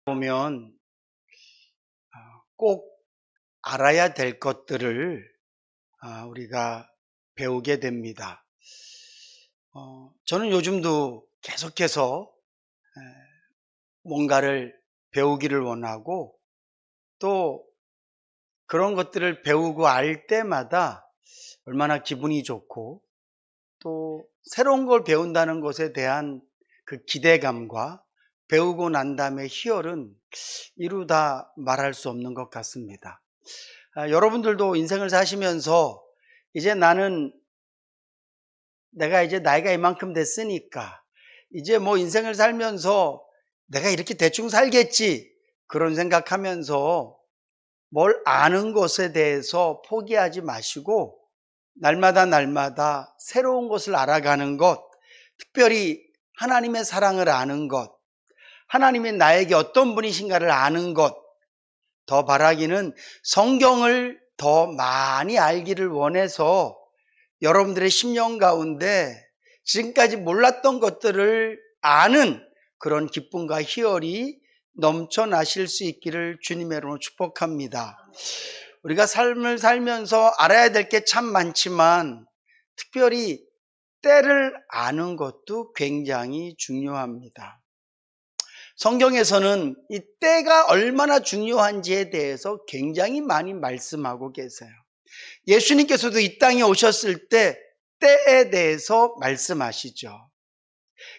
보면 꼭 알아야 될 것들을 우리가 배우게 됩니다. 저는 요즘도 계속해서 뭔가를 배우기를 원하고, 또 그런 것들을 배우고 알 때마다 얼마나 기분이 좋고, 또 새로운 걸 배운다는 것에 대한 그 기대감과 배우고 난 다음에 희열은 이루다 말할 수 없는 것 같습니다. 여러분들도 인생을 사시면서 이제 내가 이제 나이가 이만큼 됐으니까 이제 뭐 인생을 살면서 내가 이렇게 대충 살겠지, 그런 생각하면서 뭘 아는 것에 대해서 포기하지 마시고 날마다 새로운 것을 알아가는 것, 특별히 하나님의 사랑을 아는 것, 하나님이 나에게 어떤 분이신가를 아는 것, 더 바라기는 성경을 더 많이 알기를 원해서 여러분들의 심령 가운데 지금까지 몰랐던 것들을 아는 그런 기쁨과 희열이 넘쳐나실 수 있기를 주님의 이름으로 축복합니다. 우리가 삶을 살면서 알아야 될 게 참 많지만 특별히 때를 아는 것도 굉장히 중요합니다. 성경에서는 이 때가 얼마나 중요한지에 대해서 굉장히 많이 말씀하고 계세요. 예수님께서도 이 땅에 오셨을 때 때에 대해서 말씀하시죠.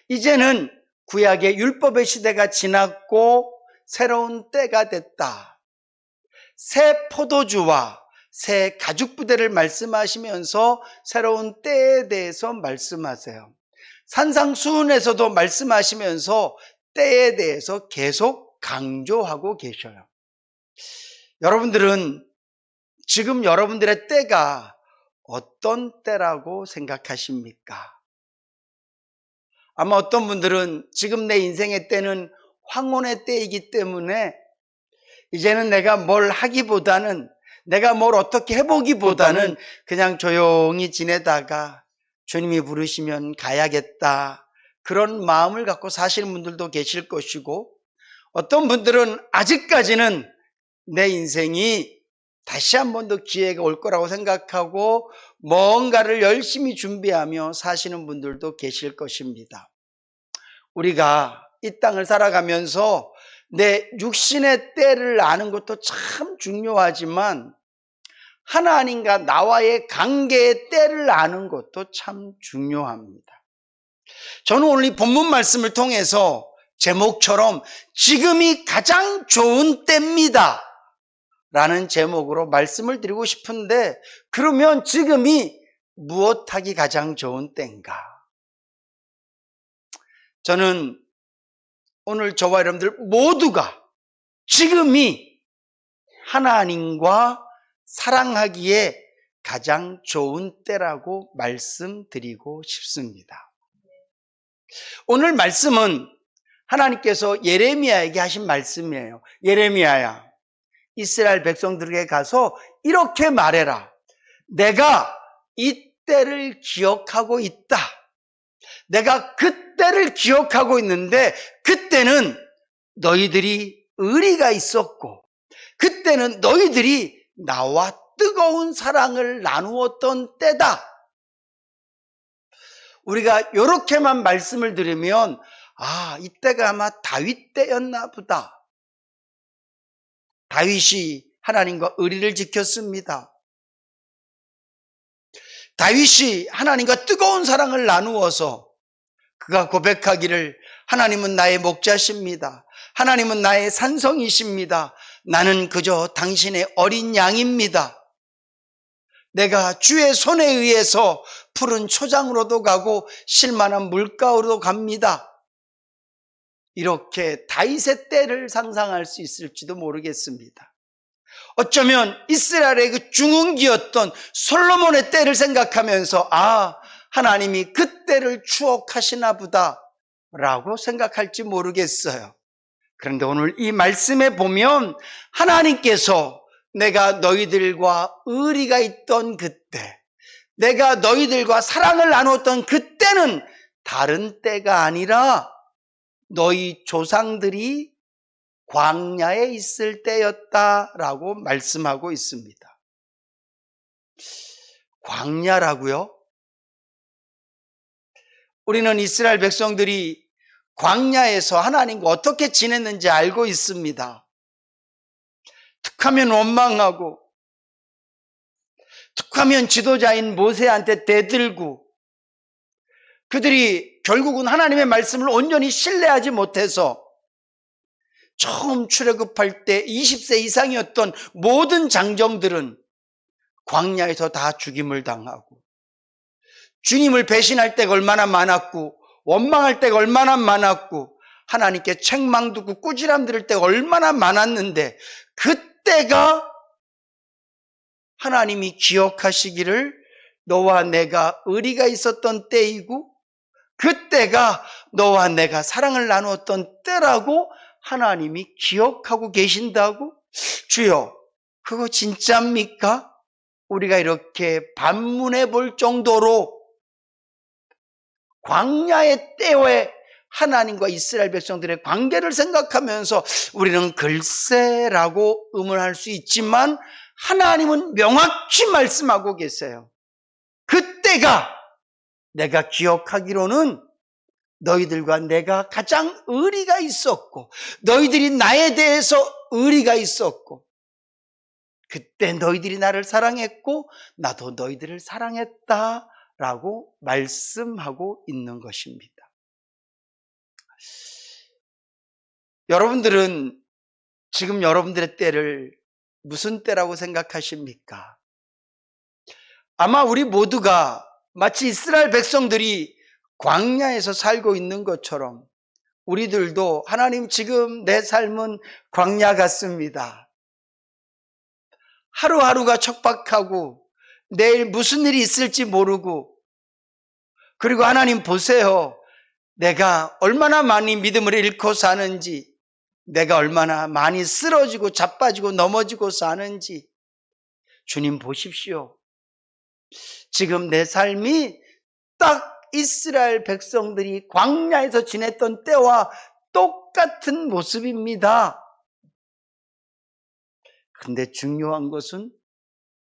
이제는 구약의 율법의 시대가 지났고 새로운 때가 됐다. 새 포도주와 새 가죽 부대를 말씀하시면서 새로운 때에 대해서 말씀하세요. 산상수훈에서도 말씀하시면서 때에 대해서 계속 강조하고 계셔요. 여러분들은 지금 여러분들의 때가 어떤 때라고 생각하십니까? 아마 어떤 분들은 지금 내 인생의 때는 황혼의 때이기 때문에 이제는 내가 뭘 하기보다는, 내가 뭘 어떻게 해보기보다는 그냥 조용히 지내다가 주님이 부르시면 가야겠다, 그런 마음을 갖고 사시는 분들도 계실 것이고, 어떤 분들은 아직까지는 내 인생이 다시 한 번 더 기회가 올 거라고 생각하고 뭔가를 열심히 준비하며 사시는 분들도 계실 것입니다. 우리가 이 땅을 살아가면서 내 육신의 때를 아는 것도 참 중요하지만 하나님과 나와의 관계의 때를 아는 것도 참 중요합니다. 저는 오늘 이 본문 말씀을 통해서 제목처럼 지금이 가장 좋은 때입니다 라는 제목으로 말씀을 드리고 싶은데, 그러면 지금이 무엇하기 가장 좋은 때인가? 저는 오늘 저와 여러분들 모두가 지금이 하나님과 사랑하기에 가장 좋은 때라고 말씀드리고 싶습니다. 오늘 말씀은 하나님께서 예레미야에게 하신 말씀이에요. 예레미야야, 이스라엘 백성들에게 가서 이렇게 말해라. 내가 이 때를 기억하고 있다. 내가 그때를 기억하고 있는데 그때는 너희들이 의리가 있었고 그때는 너희들이 나와 뜨거운 사랑을 나누었던 때다. 우리가 이렇게만 말씀을 들으면 이때가 아마 다윗 때였나 보다. 다윗이 하나님과 의리를 지켰습니다. 다윗이 하나님과 뜨거운 사랑을 나누어서 그가 고백하기를 하나님은 나의 목자십니다. 하나님은 나의 산성이십니다. 나는 그저 당신의 어린 양입니다. 내가 주의 손에 의해서 푸른 초장으로도 가고 실만한 물가로도 갑니다. 이렇게 다윗의 때를 상상할 수 있을지도 모르겠습니다. 어쩌면 이스라엘의 그 중흥기였던 솔로몬의 때를 생각하면서 하나님이 그 때를 추억하시나 보다 라고 생각할지 모르겠어요. 그런데 오늘 이 말씀에 보면 하나님께서 내가 너희들과 의리가 있던 그때, 내가 너희들과 사랑을 나누었던 그때는 다른 때가 아니라 너희 조상들이 광야에 있을 때였다라고 말씀하고 있습니다. 광야라고요? 우리는 이스라엘 백성들이 광야에서 하나님과 어떻게 지냈는지 알고 있습니다. 툭하면 원망하고, 툭하면 지도자인 모세한테 대들고, 그들이 결국은 하나님의 말씀을 온전히 신뢰하지 못해서 처음 출애굽할 때 20세 이상이었던 모든 장정들은 광야에서 다 죽임을 당하고, 주님을 배신할 때가 얼마나 많았고, 원망할 때가 얼마나 많았고, 하나님께 책망 듣고 꾸지람 들을 때가 얼마나 많았는데, 그때가 하나님이 기억하시기를 너와 내가 의리가 있었던 때이고, 그때가 너와 내가 사랑을 나누었던 때라고 하나님이 기억하고 계신다고? 주여, 그거 진짜입니까? 우리가 이렇게 반문해 볼 정도로 광야의 때에 하나님과 이스라엘 백성들의 관계를 생각하면서 우리는 글쎄라고 의문할 수 있지만, 하나님은 명확히 말씀하고 계세요. 그때가 내가 기억하기로는 너희들과 내가 가장 의리가 있었고, 너희들이 나에 대해서 의리가 있었고, 그때 너희들이 나를 사랑했고 나도 너희들을 사랑했다라고 말씀하고 있는 것입니다. 여러분들은 지금 여러분들의 때를 무슨 때라고 생각하십니까? 아마 우리 모두가 마치 이스라엘 백성들이 광야에서 살고 있는 것처럼 우리들도 하나님, 지금 내 삶은 광야 같습니다. 하루하루가 척박하고 내일 무슨 일이 있을지 모르고, 그리고 하나님 보세요. 내가 얼마나 많이 믿음을 잃고 사는지, 내가 얼마나 많이 쓰러지고 자빠지고 넘어지고 사는지 주님 보십시오. 지금 내 삶이 딱 이스라엘 백성들이 광야에서 지냈던 때와 똑같은 모습입니다. 그런데 중요한 것은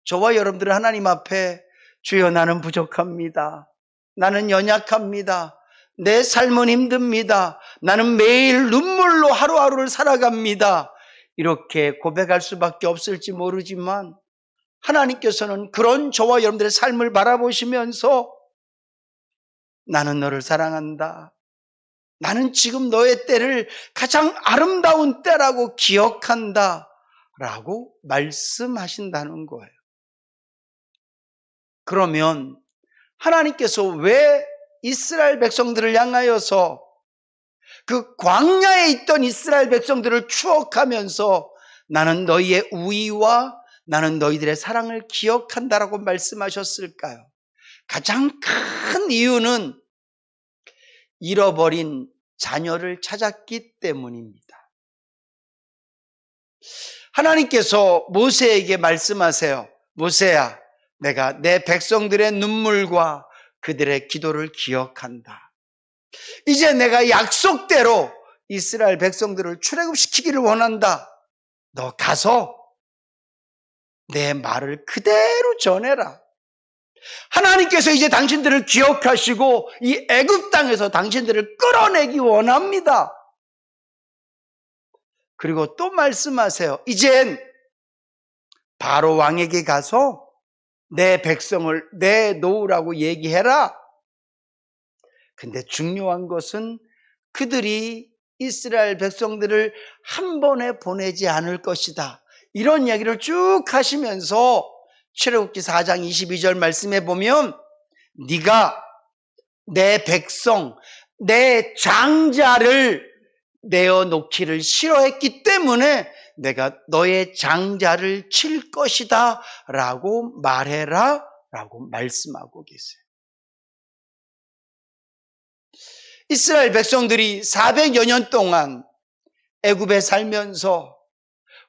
저와 여러분들은 하나님 앞에 주여, 나는 부족합니다. 나는 연약합니다. 내 삶은 힘듭니다. 나는 매일 눈물로 하루하루를 살아갑니다. 이렇게 고백할 수밖에 없을지 모르지만, 하나님께서는 그런 저와 여러분들의 삶을 바라보시면서 나는 너를 사랑한다. 나는 지금 너의 때를 가장 아름다운 때라고 기억한다. 라고 말씀하신다는 거예요. 그러면 하나님께서 왜 이스라엘 백성들을 향하여서 그 광야에 있던 이스라엘 백성들을 추억하면서 나는 너희의 우위와 나는 너희들의 사랑을 기억한다라고 말씀하셨을까요? 가장 큰 이유는 잃어버린 자녀를 찾았기 때문입니다. 하나님께서 모세에게 말씀하세요. 모세야, 내가 내 백성들의 눈물과 그들의 기도를 기억한다. 이제 내가 약속대로 이스라엘 백성들을 출애굽시키기를 원한다. 너 가서 내 말을 그대로 전해라. 하나님께서 이제 당신들을 기억하시고 이 애굽 땅에서 당신들을 끌어내기 원합니다. 그리고 또 말씀하세요. 이젠 바로 왕에게 가서 내 백성을 내놓으라고 얘기해라. 근데 중요한 것은 그들이 이스라엘 백성들을 한 번에 보내지 않을 것이다. 이런 이야기를 쭉 하시면서 출애굽기 4장 22절 말씀에 보면, 네가 내 백성, 내 장자를 내어놓기를 싫어했기 때문에 내가 너의 장자를 칠 것이다 라고 말해라 라고 말씀하고 계세요. 이스라엘 백성들이 400여 년 동안 애굽에 살면서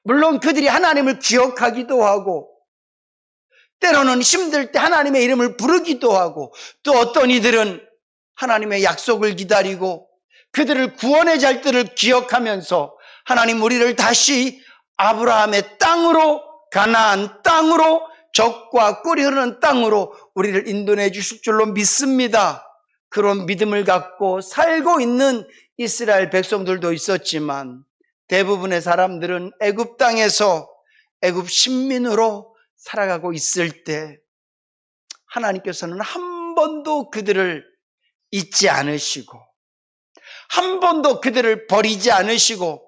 물론 그들이 하나님을 기억하기도 하고, 때로는 힘들 때 하나님의 이름을 부르기도 하고, 또 어떤 이들은 하나님의 약속을 기다리고 그들을 구원의 잘들을 기억하면서 하나님 우리를 다시 아브라함의 땅으로, 가나안 땅으로, 젖과 꿀이 흐르는 땅으로 우리를 인도해 주실 줄로 믿습니다. 그런 믿음을 갖고 살고 있는 이스라엘 백성들도 있었지만 대부분의 사람들은 애굽 땅에서 애굽 신민으로 살아가고 있을 때 하나님께서는 한 번도 그들을 잊지 않으시고 한 번도 그들을 버리지 않으시고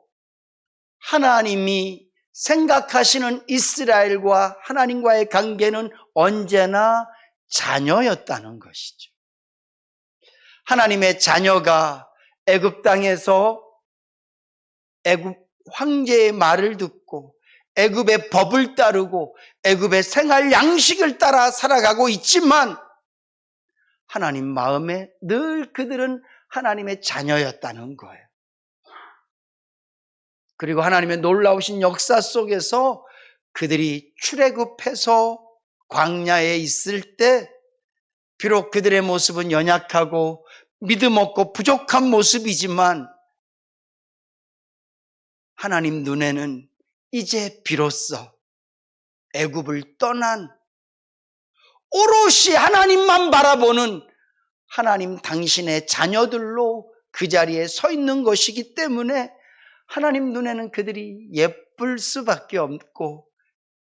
하나님이 생각하시는 이스라엘과 하나님과의 관계는 언제나 자녀였다는 것이죠. 하나님의 자녀가 애굽 땅에서 애굽 황제의 말을 듣고 애굽의 법을 따르고 애굽의 생활 양식을 따라 살아가고 있지만 하나님 마음에 늘 그들은 하나님의 자녀였다는 거예요. 그리고 하나님의 놀라우신 역사 속에서 그들이 출애굽해서 광야에 있을 때 비록 그들의 모습은 연약하고 믿음 없고 부족한 모습이지만 하나님 눈에는 이제 비로소 애굽을 떠난 오롯이 하나님만 바라보는 하나님 당신의 자녀들로 그 자리에 서 있는 것이기 때문에 하나님 눈에는 그들이 예쁠 수밖에 없고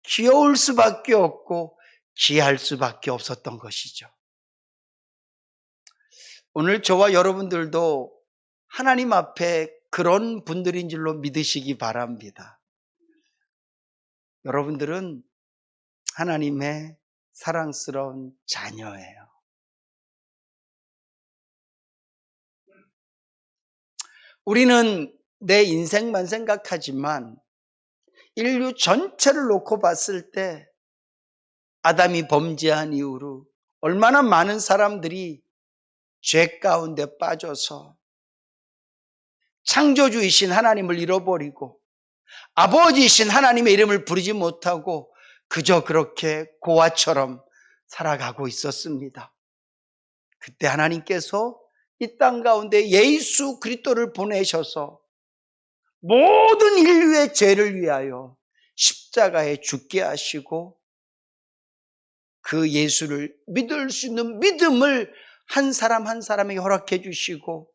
귀여울 수밖에 없고 귀할 수밖에 없었던 것이죠. 오늘 저와 여러분들도 하나님 앞에 그런 분들인 줄로 믿으시기 바랍니다. 여러분들은 하나님의 사랑스러운 자녀예요. 우리는 내 인생만 생각하지만 인류 전체를 놓고 봤을 때 아담이 범죄한 이후로 얼마나 많은 사람들이 죄 가운데 빠져서 창조주이신 하나님을 잃어버리고 아버지이신 하나님의 이름을 부르지 못하고 그저 그렇게 고아처럼 살아가고 있었습니다. 그때 하나님께서 이 땅 가운데 예수 그리스도를 보내셔서 모든 인류의 죄를 위하여 십자가에 죽게 하시고 그 예수를 믿을 수 있는 믿음을 한 사람 한 사람에게 허락해 주시고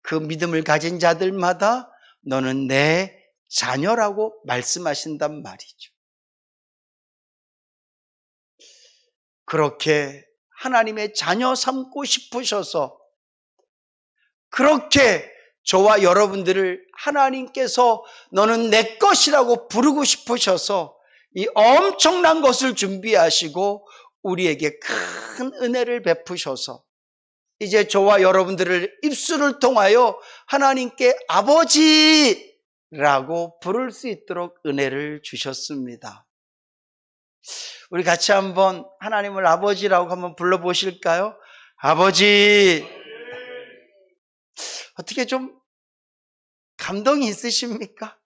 그 믿음을 가진 자들마다 너는 내 자녀라고 말씀하신단 말이죠. 그렇게 하나님의 자녀 삼고 싶으셔서 그렇게 저와 여러분들을 하나님께서 너는 내 것이라고 부르고 싶으셔서 이 엄청난 것을 준비하시고 우리에게 큰 은혜를 베푸셔서 이제 저와 여러분들을 입술을 통하여 하나님께 아버지라고 부를 수 있도록 은혜를 주셨습니다. 우리 같이 한번 하나님을 아버지라고 한번 불러보실까요? 아버지. 어떻게 좀 감동이 있으십니까?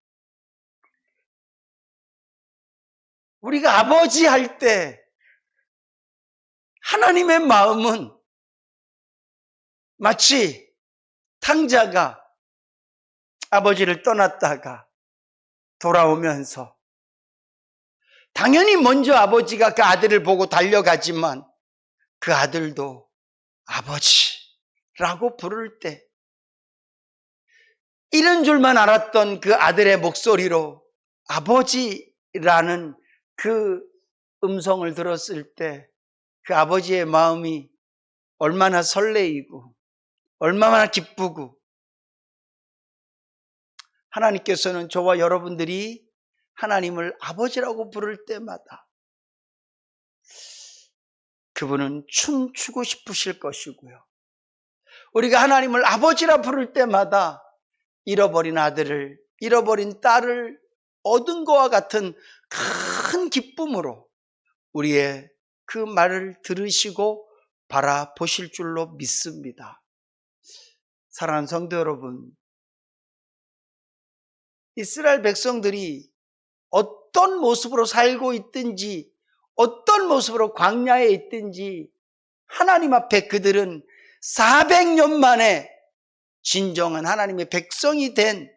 우리가 아버지 할 때 하나님의 마음은 마치 탕자가 아버지를 떠났다가 돌아오면서 당연히 먼저 아버지가 그 아들을 보고 달려가지만 그 아들도 아버지라고 부를 때 이런 줄만 알았던 그 아들의 목소리로 아버지라는 그 음성을 들었을 때 그 아버지의 마음이 얼마나 설레이고 얼마나 기쁘고 하나님께서는 저와 여러분들이 하나님을 아버지라고 부를 때마다 그분은 춤추고 싶으실 것이고요. 우리가 하나님을 아버지라 부를 때마다 잃어버린 아들을, 잃어버린 딸을 얻은 것과 같은 큰 기쁨으로 우리의 그 말을 들으시고 바라보실 줄로 믿습니다. 사랑하는 성도 여러분, 이스라엘 백성들이 어떤 모습으로 살고 있든지 어떤 모습으로 광야에 있든지 하나님 앞에 그들은 400년 만에 진정한 하나님의 백성이 된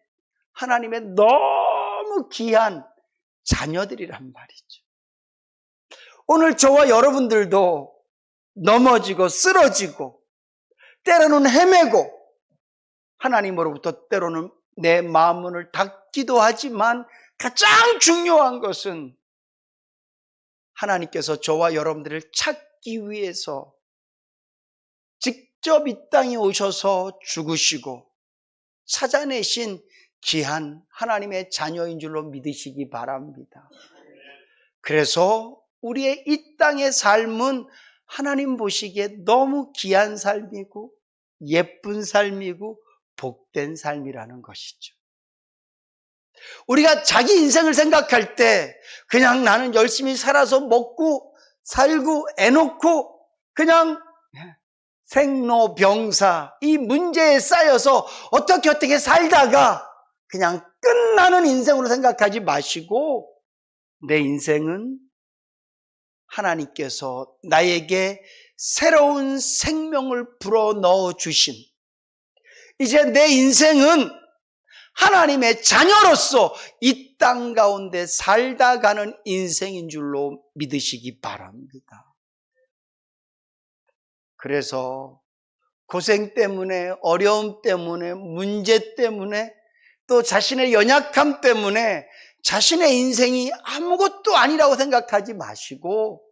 하나님의 너무 귀한 자녀들이란 말이죠. 오늘 저와 여러분들도 넘어지고 쓰러지고 때로는 헤매고 하나님으로부터 때로는 내 마음문을 닫기도 하지만 가장 중요한 것은 하나님께서 저와 여러분들을 찾기 위해서 직접 이 땅에 오셔서 죽으시고 찾아내신 귀한 하나님의 자녀인 줄로 믿으시기 바랍니다. 그래서 우리의 이 땅의 삶은 하나님 보시기에 너무 귀한 삶이고 예쁜 삶이고 복된 삶이라는 것이죠. 우리가 자기 인생을 생각할 때 그냥 나는 열심히 살아서 먹고 살고 애놓고 그냥 생로병사 이 문제에 쌓여서 어떻게 살다가 그냥 끝나는 인생으로 생각하지 마시고 내 인생은 하나님께서 나에게 새로운 생명을 불어넣어 주신 이제 내 인생은 하나님의 자녀로서 이 땅 가운데 살다 가는 인생인 줄로 믿으시기 바랍니다. 그래서 고생 때문에 어려움 때문에 문제 때문에 또 자신의 연약함 때문에 자신의 인생이 아무것도 아니라고 생각하지 마시고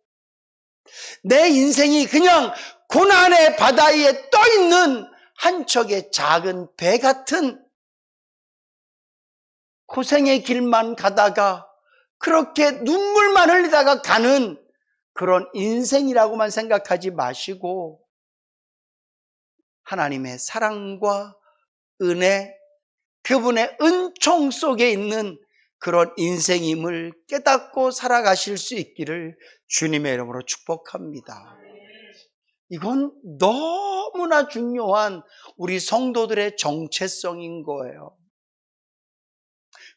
내 인생이 그냥 고난의 바다 위에 떠있는 한 척의 작은 배 같은 고생의 길만 가다가 그렇게 눈물만 흘리다가 가는 그런 인생이라고만 생각하지 마시고 하나님의 사랑과 은혜, 그분의 은총 속에 있는 그런 인생임을 깨닫고 살아가실 수 있기를 주님의 이름으로 축복합니다. 이건 너무나 중요한 우리 성도들의 정체성인 거예요.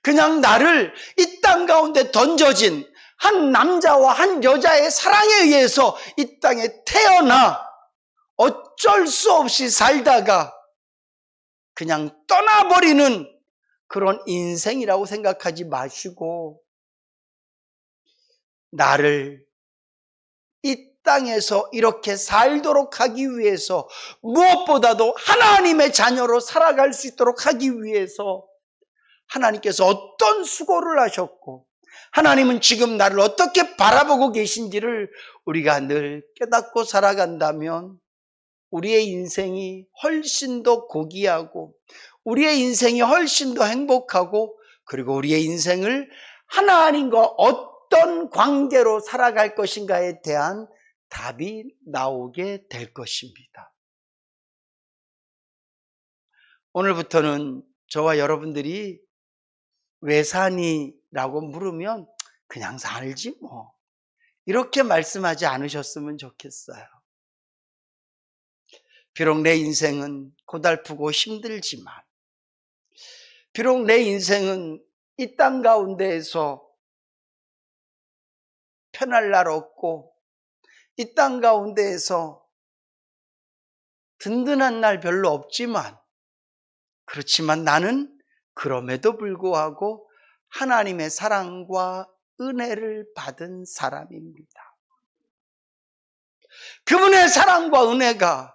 그냥 나를 이 땅 가운데 던져진 한 남자와 한 여자의 사랑에 의해서 이 땅에 태어나 어쩔 수 없이 살다가 그냥 떠나버리는 그런 인생이라고 생각하지 마시고 나를 이 땅에서 이렇게 살도록 하기 위해서 무엇보다도 하나님의 자녀로 살아갈 수 있도록 하기 위해서 하나님께서 어떤 수고를 하셨고 하나님은 지금 나를 어떻게 바라보고 계신지를 우리가 늘 깨닫고 살아간다면 우리의 인생이 훨씬 더 고귀하고 우리의 인생이 훨씬 더 행복하고 그리고 우리의 인생을 하나님과 어떤 관계로 살아갈 것인가에 대한 답이 나오게 될 것입니다. 오늘부터는 저와 여러분들이 왜 사니? 라고 물으면 그냥 살지 뭐 이렇게 말씀하지 않으셨으면 좋겠어요. 비록 내 인생은 고달프고 힘들지만 비록 내 인생은 이 땅 가운데에서 편할 날 없고 이 땅 가운데에서 든든한 날 별로 없지만 그렇지만 나는 그럼에도 불구하고 하나님의 사랑과 은혜를 받은 사람입니다. 그분의 사랑과 은혜가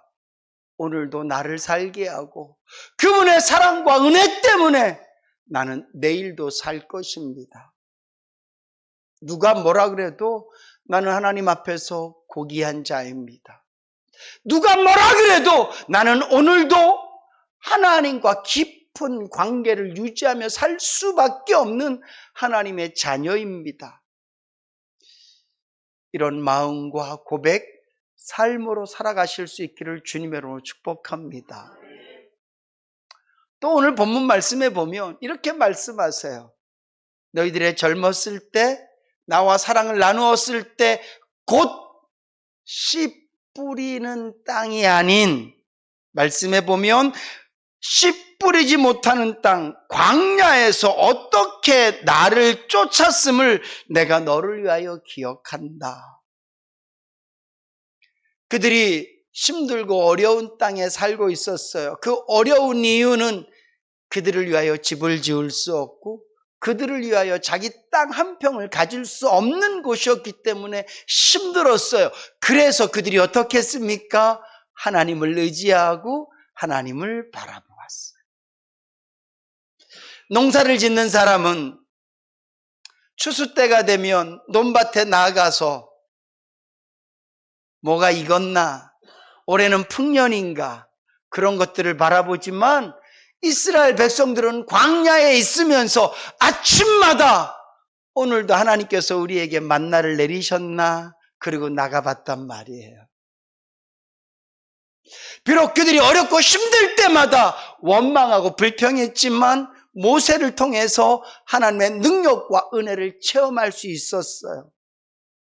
오늘도 나를 살게 하고 그분의 사랑과 은혜 때문에 나는 내일도 살 것입니다. 누가 뭐라 그래도 나는 하나님 앞에서 고귀한 자입니다. 누가 뭐라 그래도 나는 오늘도 하나님과 깊은 관계를 유지하며 살 수밖에 없는 하나님의 자녀입니다. 이런 마음과 고백, 삶으로 살아가실 수 있기를 주님의 이름으로 축복합니다. 또 오늘 본문 말씀에 보면 이렇게 말씀하세요. 너희들의 젊었을 때 나와 사랑을 나누었을 때 곧 씨 뿌리는 땅이 아닌 말씀에 보면 씨 뿌리지 못하는 땅 광야에서 어떻게 나를 쫓았음을 내가 너를 위하여 기억한다. 그들이 힘들고 어려운 땅에 살고 있었어요. 그 어려운 이유는 그들을 위하여 집을 지을 수 없고 그들을 위하여 자기 땅 한 평을 가질 수 없는 곳이었기 때문에 힘들었어요. 그래서 그들이 어떻게 했습니까? 하나님을 의지하고 하나님을 바라보았어요. 농사를 짓는 사람은 추수 때가 되면 논밭에 나가서 뭐가 익었나, 올해는 풍년인가, 그런 것들을 바라보지만 이스라엘 백성들은 광야에 있으면서 아침마다 오늘도 하나님께서 우리에게 만나를 내리셨나, 그리고 나가봤단 말이에요. 비록 그들이 어렵고 힘들 때마다 원망하고 불평했지만 모세를 통해서 하나님의 능력과 은혜를 체험할 수 있었어요.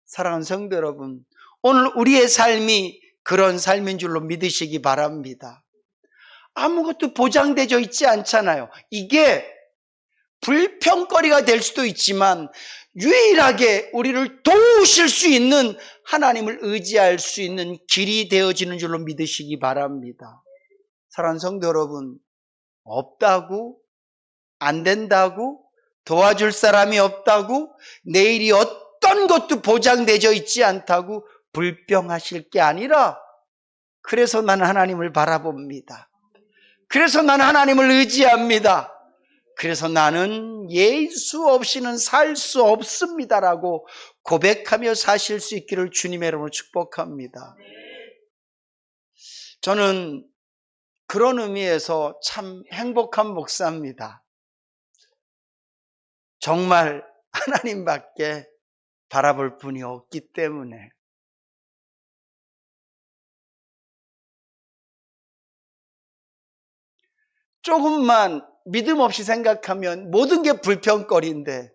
사랑하는 성도 여러분, 오늘 우리의 삶이 그런 삶인 줄로 믿으시기 바랍니다. 아무것도 보장되어 있지 않잖아요. 이게 불평거리가 될 수도 있지만 유일하게 우리를 도우실 수 있는, 하나님을 의지할 수 있는 길이 되어지는 줄로 믿으시기 바랍니다. 사랑하는 성도 여러분, 없다고, 안 된다고, 도와줄 사람이 없다고, 내일이 어떤 것도 보장되어 있지 않다고 불평하실 게 아니라, 그래서 나는 하나님을 바라봅니다. 그래서 나는 하나님을 의지합니다. 그래서 나는 예수 없이는 살 수 없습니다라고 고백하며 사실 수 있기를 주님의 이름으로 축복합니다. 저는 그런 의미에서 참 행복한 목사입니다. 정말 하나님밖에 바라볼 분이 없기 때문에. 조금만 믿음 없이 생각하면 모든 게 불평거리인데,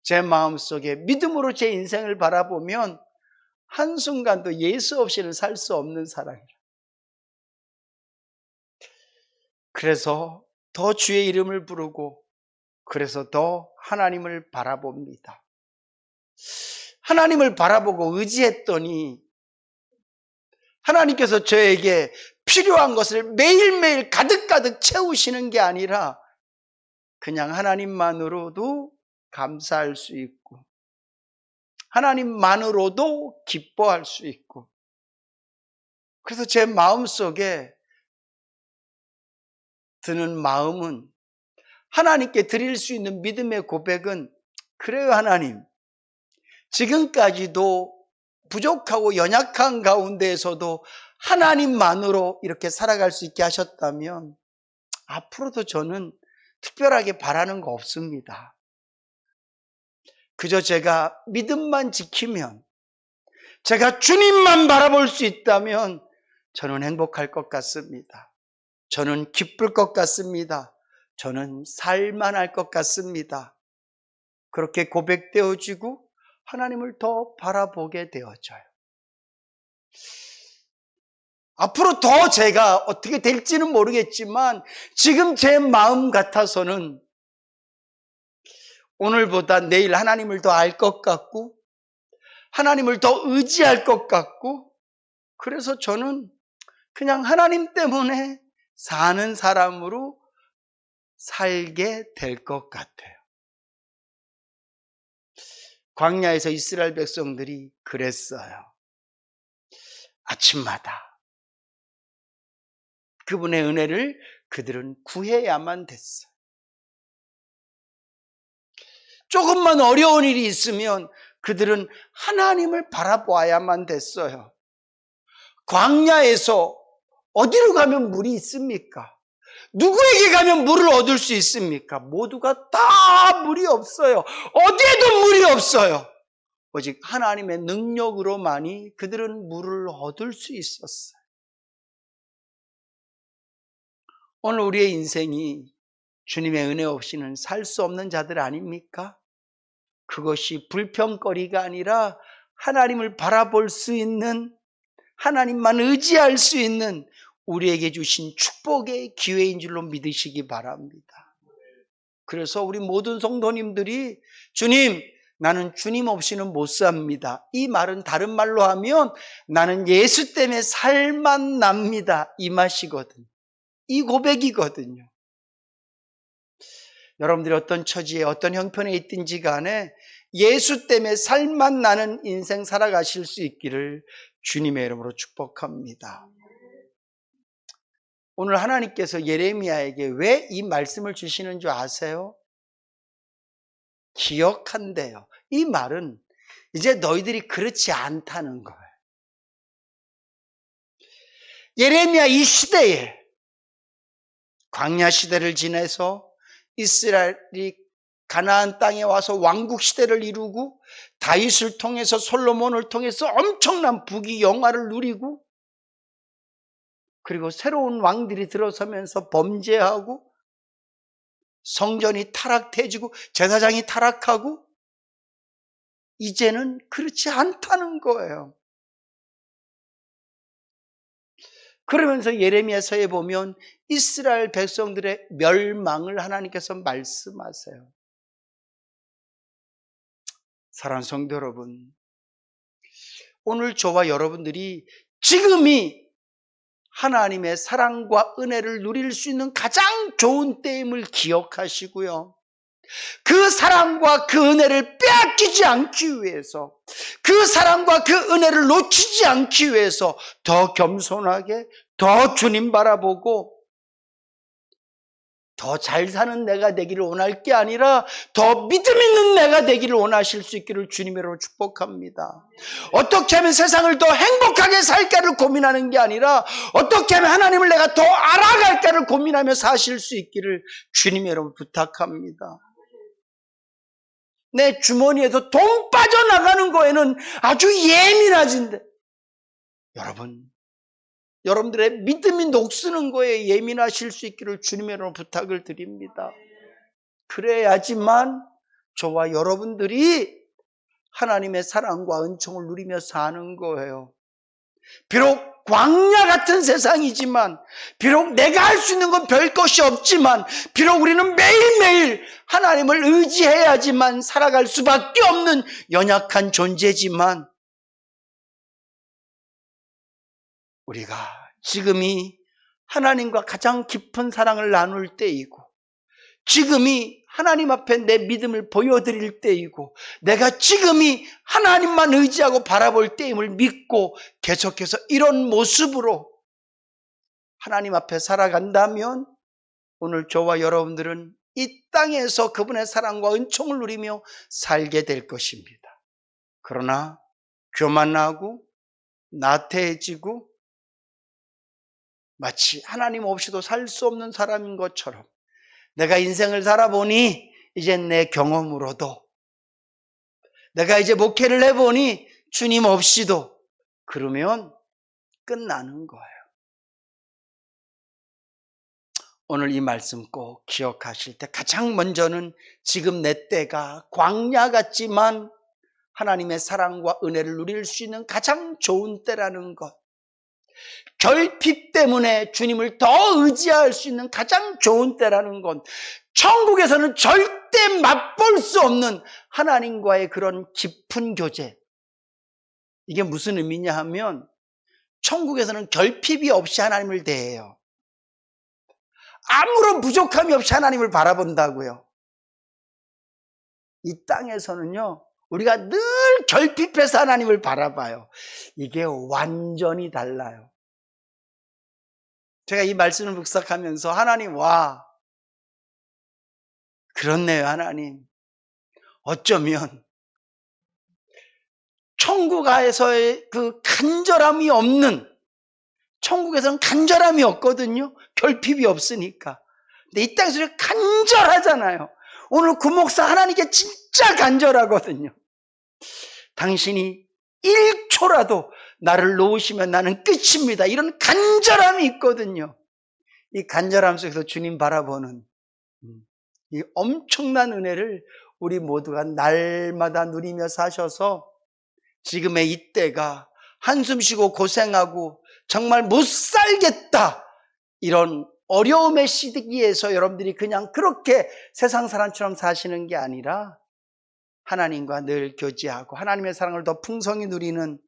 제 마음속에 믿음으로 제 인생을 바라보면 한순간도 예수 없이는 살 수 없는 사람이라. 그래서 더 주의 이름을 부르고, 그래서 더 하나님을 바라봅니다. 하나님을 바라보고 의지했더니 하나님께서 저에게 필요한 것을 매일매일 가득가득 채우시는 게 아니라 그냥 하나님만으로도 감사할 수 있고 하나님만으로도 기뻐할 수 있고, 그래서 제 마음속에 드는 마음은, 하나님께 드릴 수 있는 믿음의 고백은, 그래요 하나님, 지금까지도 부족하고 연약한 가운데에서도 하나님만으로 이렇게 살아갈 수 있게 하셨다면 앞으로도 저는 특별하게 바라는 거 없습니다. 그저 제가 믿음만 지키면, 제가 주님만 바라볼 수 있다면 저는 행복할 것 같습니다. 저는 기쁠 것 같습니다. 저는 살만할 것 같습니다. 그렇게 고백되어지고 하나님을 더 바라보게 되어져요. 앞으로 더 제가 어떻게 될지는 모르겠지만 지금 제 마음 같아서는 오늘보다 내일 하나님을 더 알 것 같고 하나님을 더 의지할 것 같고, 그래서 저는 그냥 하나님 때문에 사는 사람으로 살게 될 것 같아요. 광야에서 이스라엘 백성들이 그랬어요. 아침마다 그분의 은혜를 그들은 구해야만 됐어요. 조금만 어려운 일이 있으면 그들은 하나님을 바라보아야만 됐어요. 광야에서 어디로 가면 물이 있습니까? 누구에게 가면 물을 얻을 수 있습니까? 모두가 다 물이 없어요. 어디에도 물이 없어요. 오직 하나님의 능력으로만이 그들은 물을 얻을 수 있었어요. 오늘 우리의 인생이 주님의 은혜 없이는 살 수 없는 자들 아닙니까? 그것이 불평거리가 아니라 하나님을 바라볼 수 있는, 하나님만 의지할 수 있는 우리에게 주신 축복의 기회인 줄로 믿으시기 바랍니다. 그래서 우리 모든 성도님들이 주님, 나는 주님 없이는 못 삽니다. 이 말은 다른 말로 하면 나는 예수 때문에 살만 납니다. 이 맛이거든요. 이 고백이거든요. 여러분들이 어떤 처지에 어떤 형편에 있든지 간에 예수 때문에 살만 나는 인생 살아가실 수 있기를 주님의 이름으로 축복합니다. 오늘 하나님께서 예레미야에게 왜 이 말씀을 주시는 줄 아세요? 기억한대요. 이 말은 이제 너희들이 그렇지 않다는 거예요. 예레미야 이 시대에 광야 시대를 지내서 이스라엘이 가나안 땅에 와서 왕국 시대를 이루고 다윗을 통해서 솔로몬을 통해서 엄청난 부귀 영화를 누리고 그리고 새로운 왕들이 들어서면서 범죄하고 성전이 타락해지고 제사장이 타락하고 이제는 그렇지 않다는 거예요. 그러면서 예레미야서에 보면 이스라엘 백성들의 멸망을 하나님께서 말씀하세요. 사랑하는 성도 여러분, 오늘 저와 여러분들이 지금이 하나님의 사랑과 은혜를 누릴 수 있는 가장 좋은 때임을 기억하시고요. 그 사랑과 그 은혜를 빼앗기지 않기 위해서, 그 사랑과 그 은혜를 놓치지 않기 위해서 더 겸손하게, 더 주님 바라보고 더 잘 사는 내가 되기를 원할 게 아니라 더 믿음 있는 내가 되기를 원하실 수 있기를 주님으로 축복합니다. 어떻게 하면 세상을 더 행복하게 살까를 고민하는 게 아니라 어떻게 하면 하나님을 내가 더 알아갈까를 고민하며 사실 수 있기를 주님으로 부탁합니다. 내 주머니에서 돈 빠져나가는 거에는 아주 예민하진데 여러분들의 믿음이 녹쓰는 거에 예민하실 수 있기를 주님으로 부탁을 드립니다. 그래야지만 저와 여러분들이 하나님의 사랑과 은총을 누리며 사는 거예요. 비록 광야 같은 세상이지만, 비록 내가 할 수 있는 건 별 것이 없지만, 비록 우리는 매일매일 하나님을 의지해야지만 살아갈 수밖에 없는 연약한 존재지만, 우리가 지금이 하나님과 가장 깊은 사랑을 나눌 때이고, 지금이 하나님 앞에 내 믿음을 보여드릴 때이고, 내가 지금이 하나님만 의지하고 바라볼 때임을 믿고 계속해서 이런 모습으로 하나님 앞에 살아간다면 오늘 저와 여러분들은 이 땅에서 그분의 사랑과 은총을 누리며 살게 될 것입니다. 그러나 교만하고 나태해지고 마치 하나님 없이도 살 수 없는 사람인 것처럼 내가 인생을 살아보니 이제 내 경험으로도 내가 이제 목회를 해보니 주님 없이도 그러면 끝나는 거예요. 오늘 이 말씀 꼭 기억하실 때 가장 먼저는 지금 내 때가 광야 같지만 하나님의 사랑과 은혜를 누릴 수 있는 가장 좋은 때라는 것, 결핍 때문에 주님을 더 의지할 수 있는 가장 좋은 때라는 건 천국에서는 절대 맛볼 수 없는 하나님과의 그런 깊은 교제. 이게 무슨 의미냐 하면 천국에서는 결핍이 없이 하나님을 대해요. 아무런 부족함이 없이 하나님을 바라본다고요. 이 땅에서는요, 우리가 늘 결핍해서 하나님을 바라봐요. 이게 완전히 달라요. 제가 이 말씀을 묵상하면서 하나님, 와, 그렇네요, 하나님. 어쩌면 천국에서의 그 간절함이 없는, 천국에서는 간절함이 없거든요. 결핍이 없으니까. 근데 이 땅에서 간절하잖아요. 오늘 구목사 하나님께 진짜 간절하거든요. 당신이 1초라도 나를 놓으시면 나는 끝입니다. 이런 간절함이 있거든요. 이 간절함 속에서 주님 바라보는 이 엄청난 은혜를 우리 모두가 날마다 누리며 사셔서 지금의 이때가 한숨 쉬고 고생하고 정말 못 살겠다 이런 어려움의 시기에서 여러분들이 그냥 그렇게 세상 사람처럼 사시는 게 아니라 하나님과 늘 교제하고 하나님의 사랑을 더 풍성히 누리는,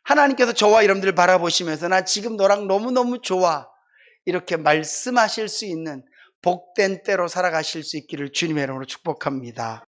하나님께서 저와 여러분들을 바라보시면서 나 지금 너랑 너무너무 좋아 이렇게 말씀하실 수 있는 복된 때로 살아가실 수 있기를 주님의 이름으로 축복합니다.